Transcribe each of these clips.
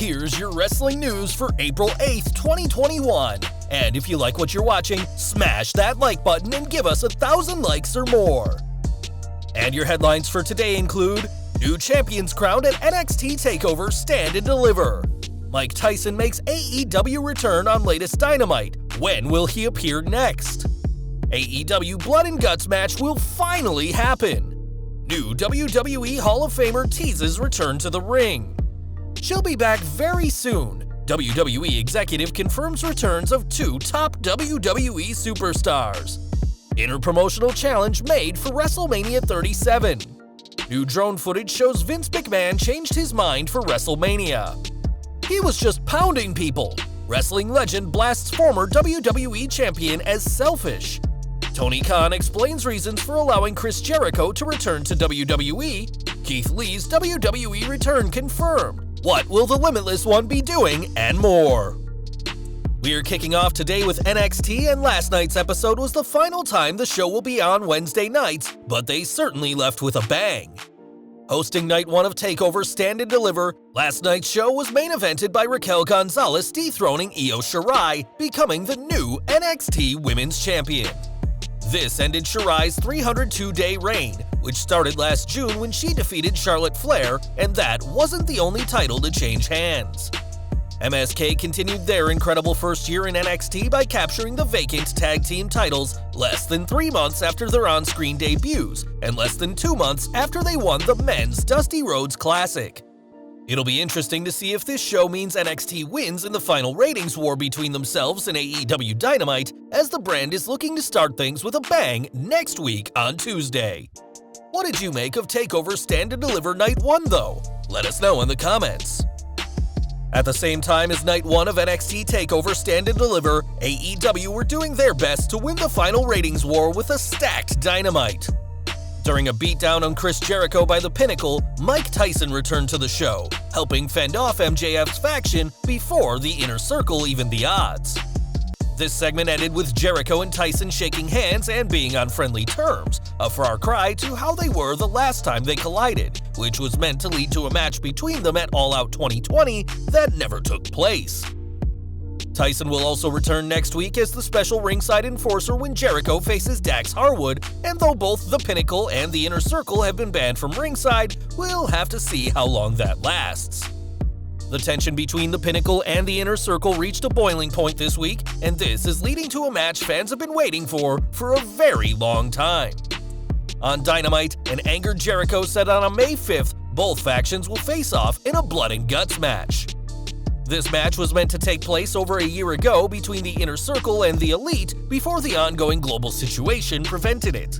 here's your wrestling news for April 8th, 2021. And if you like what you're watching, smash that like button and give us 1,000 likes or more. And your headlines for today include: new champions crowned at NXT TakeOver Stand and Deliver. Mike Tyson makes AEW return on latest Dynamite. When will he appear next? AEW Blood and Guts match will finally happen. New WWE Hall of Famer teases return to the ring. She'll be back very soon. WWE executive confirms returns of 2 top WWE superstars. Interpromotional challenge made for WrestleMania 37. New drone footage shows Vince McMahon changed his mind for WrestleMania. He was just pounding people. Wrestling legend blasts former WWE champion as selfish. Tony Khan explains reasons for allowing Chris Jericho to return to WWE. Keith Lee's WWE return confirmed. What will the Limitless One be doing, and more. We are kicking off today with NXT, and last night's episode was the final time the show will be on Wednesday nights, but they certainly left with a bang. Hosting night 1 of TakeOver Stand and Deliver, last night's show was main evented by Raquel Gonzalez dethroning Io Shirai, becoming the new NXT Women's Champion. This ended Shirai's 302-day reign, which started last June when she defeated Charlotte Flair, and that wasn't the only title to change hands. MSK continued their incredible first year in NXT by capturing the vacant tag team titles less than 3 months after their on-screen debuts, and less than 2 months after they won the Men's Dusty Rhodes Classic. It'll be interesting to see if this show means NXT wins in the final ratings war between themselves and AEW Dynamite, as the brand is looking to start things with a bang next week on Tuesday. What did you make of TakeOver Stand and Deliver Night 1 though? Let us know in the comments. At the same time as Night 1 of NXT TakeOver Stand and Deliver, AEW were doing their best to win the final ratings war with a stacked Dynamite. During a beatdown on Chris Jericho by The Pinnacle, Mike Tyson returned to the show, helping fend off MJF's faction before the Inner Circle evened the odds. This segment ended with Jericho and Tyson shaking hands and being on friendly terms, a far cry to how they were the last time they collided, which was meant to lead to a match between them at All Out 2020 that never took place. Tyson will also return next week as the special ringside enforcer when Jericho faces Dax Harwood, and though both The Pinnacle and the Inner Circle have been banned from ringside, we'll have to see how long that lasts. The tension between The Pinnacle and the Inner Circle reached a boiling point this week, and this is leading to a match fans have been waiting for a very long time. On Dynamite, an angered Jericho said on May 5th, both factions will face off in a blood and guts match. This match was meant to take place over a year ago between the Inner Circle and the Elite before the ongoing global situation prevented it.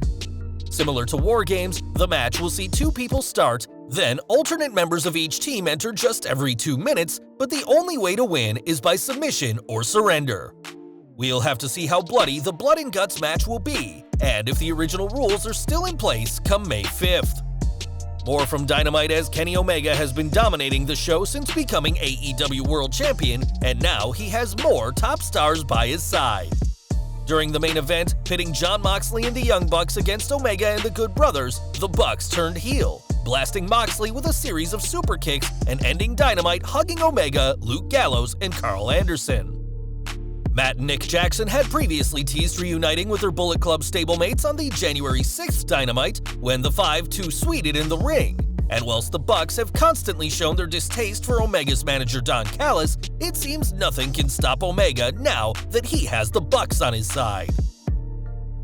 Similar to War Games, the match will see 2 people start, then alternate members of each team enter just every 2 minutes, but the only way to win is by submission or surrender. We'll have to see how bloody the Blood and Guts match will be, and if the original rules are still in place come May 5th. More from Dynamite, as Kenny Omega has been dominating the show since becoming AEW World Champion, and now he has more top stars by his side. During the main event, pitting Jon Moxley and the Young Bucks against Omega and the Good Brothers, the Bucks turned heel, blasting Moxley with a series of super kicks and ending Dynamite hugging Omega, Luke Gallows, and Carl Anderson. Matt and Nick Jackson had previously teased reuniting with their Bullet Club stablemates on the January 6th Dynamite when the 5 2-sweeted in the ring. And whilst the Bucks have constantly shown their distaste for Omega's manager Don Callis, it seems nothing can stop Omega now that he has the Bucks on his side.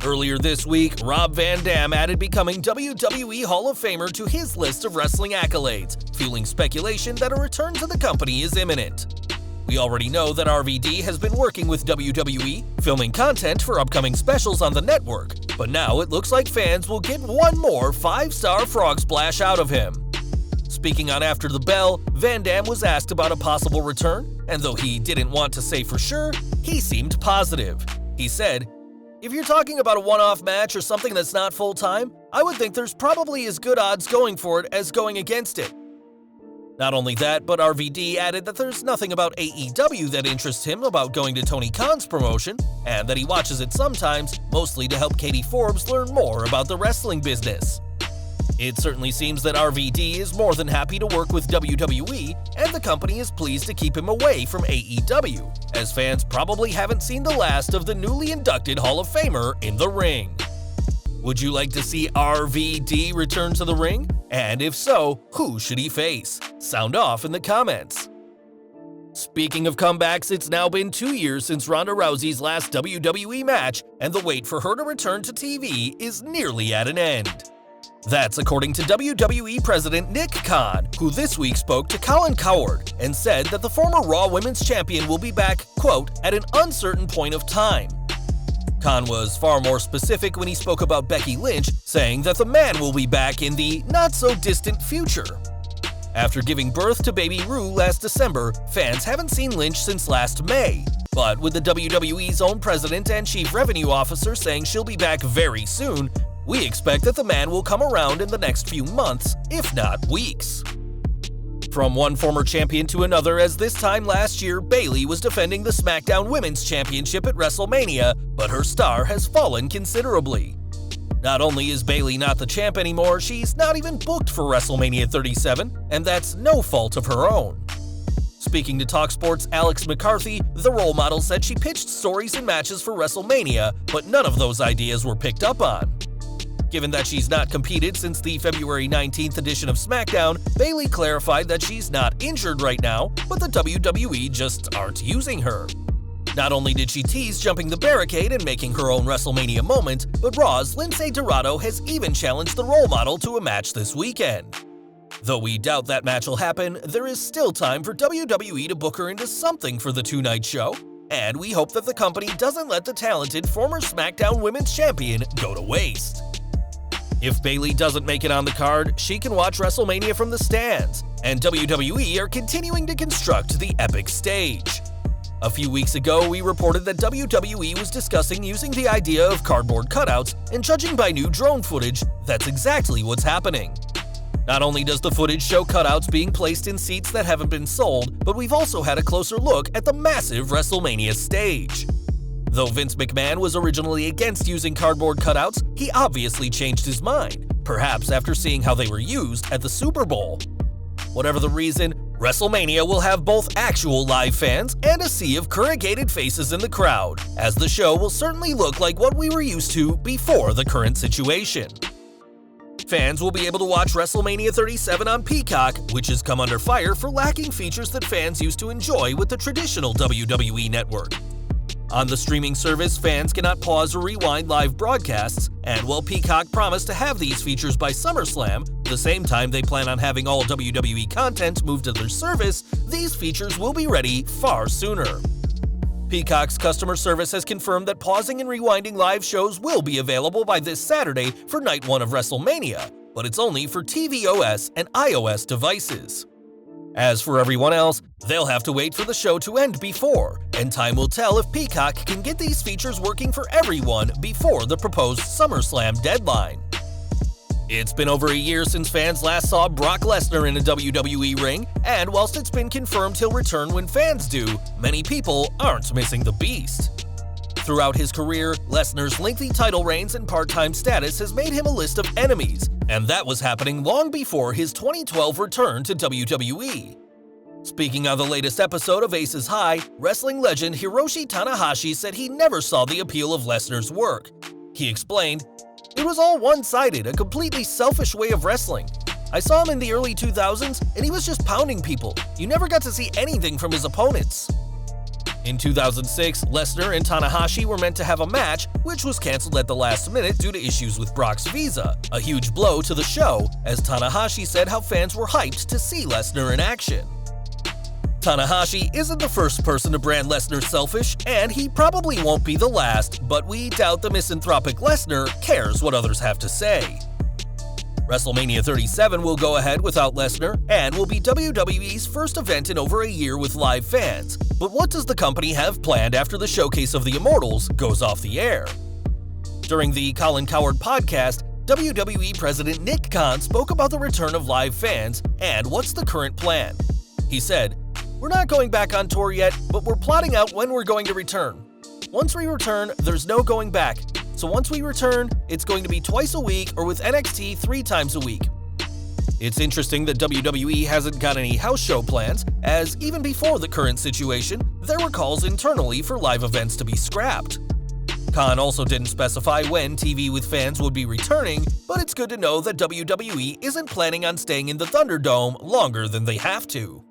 Earlier this week, Rob Van Dam added becoming WWE Hall of Famer to his list of wrestling accolades, fueling speculation that a return to the company is imminent. We already know that RVD has been working with WWE, filming content for upcoming specials on the network, but now it looks like fans will get one more 5-star frog splash out of him. Speaking on After the Bell, Van Dam was asked about a possible return, and though he didn't want to say for sure, he seemed positive. He said, "If you're talking about a one-off match or something that's not full-time, I would think there's probably as good odds going for it as going against it." Not only that, but RVD added that there's nothing about AEW that interests him about going to Tony Khan's promotion, and that he watches it sometimes, mostly to help Katie Forbes learn more about the wrestling business. It certainly seems that RVD is more than happy to work with WWE, and the company is pleased to keep him away from AEW, as fans probably haven't seen the last of the newly inducted Hall of Famer in the ring. Would you like to see RVD return to the ring? And if so, who should he face? Sound off in the comments. Speaking of comebacks, it's now been 2 years since Ronda Rousey's last WWE match, and the wait for her to return to TV is nearly at an end. That's according to WWE President Nick Khan, who this week spoke to Colin Cowherd and said that the former Raw Women's Champion will be back, quote, at an uncertain point of time. Khan was far more specific when he spoke about Becky Lynch, saying that the man will be back in the not-so-distant future. After giving birth to baby Rue last December, fans haven't seen Lynch since last May. But with the WWE's own president and chief revenue officer saying she'll be back very soon, we expect that the man will come around in the next few months, if not weeks. From one former champion to another, as this time last year, Bayley was defending the SmackDown Women's Championship at WrestleMania, but her star has fallen considerably. Not only is Bayley not the champ anymore, she's not even booked for WrestleMania 37, and that's no fault of her own. Speaking to TalkSport's Alex McCarthy, the role model said she pitched stories and matches for WrestleMania, but none of those ideas were picked up on. Given that she's not competed since the February 19th edition of SmackDown, Bayley clarified that she's not injured right now, but the WWE just aren't using her. Not only did she tease jumping the barricade and making her own WrestleMania moment, but Raw's Lince Dorado has even challenged the role model to a match this weekend. Though we doubt that match will happen, there is still time for WWE to book her into something for the two-night show, and we hope that the company doesn't let the talented former SmackDown Women's Champion go to waste. If Bayley doesn't make it on the card, she can watch WrestleMania from the stands, and WWE are continuing to construct the epic stage. A few weeks ago, we reported that WWE was discussing using the idea of cardboard cutouts, and judging by new drone footage, that's exactly what's happening. Not only does the footage show cutouts being placed in seats that haven't been sold, but we've also had a closer look at the massive WrestleMania stage. Though Vince McMahon was originally against using cardboard cutouts, he obviously changed his mind, perhaps after seeing how they were used at the Super Bowl. Whatever the reason, WrestleMania will have both actual live fans and a sea of corrugated faces in the crowd, as the show will certainly look like what we were used to before the current situation. Fans will be able to watch WrestleMania 37 on Peacock, which has come under fire for lacking features that fans used to enjoy with the traditional WWE network. On the streaming service, fans cannot pause or rewind live broadcasts, and while Peacock promised to have these features by SummerSlam, the same time they plan on having all WWE content moved to their service, these features will be ready far sooner. Peacock's customer service has confirmed that pausing and rewinding live shows will be available by this Saturday for Night 1 of WrestleMania, but it's only for tvOS and iOS devices. As for everyone else, they'll have to wait for the show to end before, and time will tell if Peacock can get these features working for everyone before the proposed SummerSlam deadline. It's been over a year since fans last saw Brock Lesnar in a WWE ring, and whilst it's been confirmed he'll return when fans do, many people aren't missing the Beast. Throughout his career, Lesnar's lengthy title reigns and part-time status has made him a list of enemies, and that was happening long before his 2012 return to WWE. Speaking on the latest episode of Aces High, wrestling legend Hiroshi Tanahashi said he never saw the appeal of Lesnar's work. He explained, "It was all one-sided, a completely selfish way of wrestling. I saw him in the early 2000s, and he was just pounding people. You never got to see anything from his opponents." In 2006, Lesnar and Tanahashi were meant to have a match, which was cancelled at the last minute due to issues with Brock's visa, a huge blow to the show, as Tanahashi said how fans were hyped to see Lesnar in action. Tanahashi isn't the first person to brand Lesnar selfish, and he probably won't be the last, but we doubt the misanthropic Lesnar cares what others have to say. WrestleMania 37 will go ahead without Lesnar and will be WWE's first event in over a year with live fans. But what does the company have planned after the Showcase of the Immortals goes off the air? During the Colin Cowherd podcast, WWE President Nick Khan spoke about the return of live fans and what's the current plan. He said, "We're not going back on tour yet, but we're plotting out when we're going to return. Once we return, there's no going back. so once we return, it's going to be twice a week or with NXT 3 times a week. It's interesting that WWE hasn't got any house show plans, as even before the current situation, there were calls internally for live events to be scrapped. Khan also didn't specify when TV with fans would be returning, but it's good to know that WWE isn't planning on staying in the Thunderdome longer than they have to.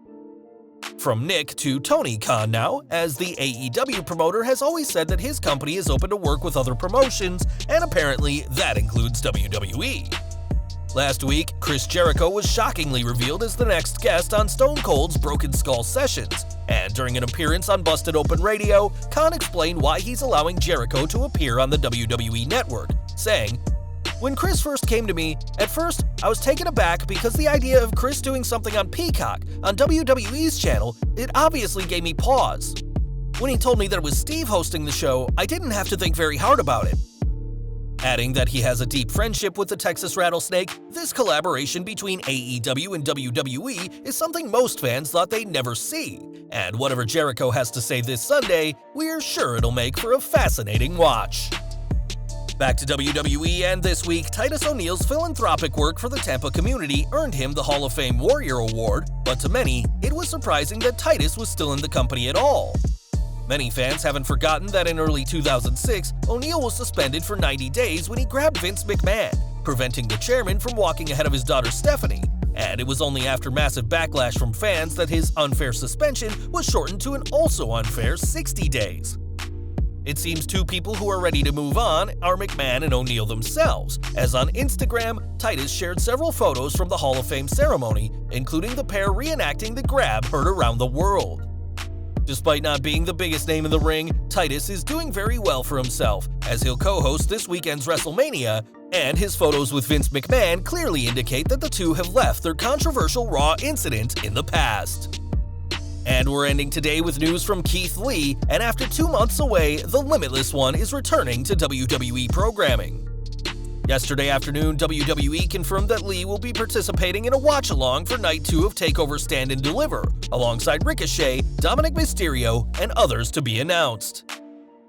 From Nick to Tony Khan now, as the AEW promoter has always said that his company is open to work with other promotions, and apparently that includes WWE. Last week, Chris Jericho was shockingly revealed as the next guest on Stone Cold's Broken Skull Sessions, and during an appearance on Busted Open Radio, Khan explained why he's allowing Jericho to appear on the WWE Network, saying, "When Chris first came to me, at first I was taken aback because the idea of Chris doing something on Peacock, on WWE's channel, it obviously gave me pause. When he told me that it was Steve hosting the show, I didn't have to think very hard about it." Adding that he has a deep friendship with the Texas Rattlesnake, this collaboration between AEW and WWE is something most fans thought they'd never see, and whatever Jericho has to say this Sunday, we're sure it'll make for a fascinating watch. Back to WWE, and this week, Titus O'Neil's philanthropic work for the Tampa community earned him the Hall of Fame Warrior Award, but to many, it was surprising that Titus was still in the company at all. Many fans haven't forgotten that in early 2006, O'Neil was suspended for 90 days when he grabbed Vince McMahon, preventing the chairman from walking ahead of his daughter Stephanie, and it was only after massive backlash from fans that his unfair suspension was shortened to an also unfair 60 days. It seems two people who are ready to move on are McMahon and O'Neil themselves, as on Instagram, Titus shared several photos from the Hall of Fame ceremony, including the pair reenacting the grab heard around the world. Despite not being the biggest name in the ring, Titus is doing very well for himself, as he'll co-host this weekend's WrestleMania, and his photos with Vince McMahon clearly indicate that the two have left their controversial Raw incident in the past. And we're ending today with news from Keith Lee, and after 2 months away, the Limitless One is returning to WWE programming. Yesterday afternoon, WWE confirmed that Lee will be participating in a watch-along for Night 2 of TakeOver Stand and Deliver, alongside Ricochet, Dominic Mysterio, and others to be announced.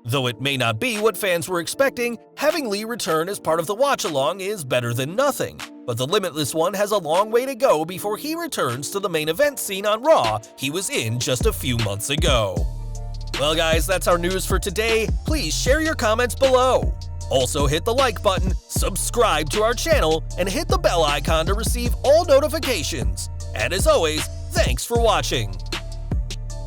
Though it may not be what fans were expecting, having Lee return as part of the watch-along is better than nothing, but the Limitless One has a long way to go before he returns to the main event scene on Raw he was in just a few months ago. Well guys, that's our news for today. Please share your comments below. Also hit the like button, subscribe to our channel, and hit the bell icon to receive all notifications. And as always, thanks for watching.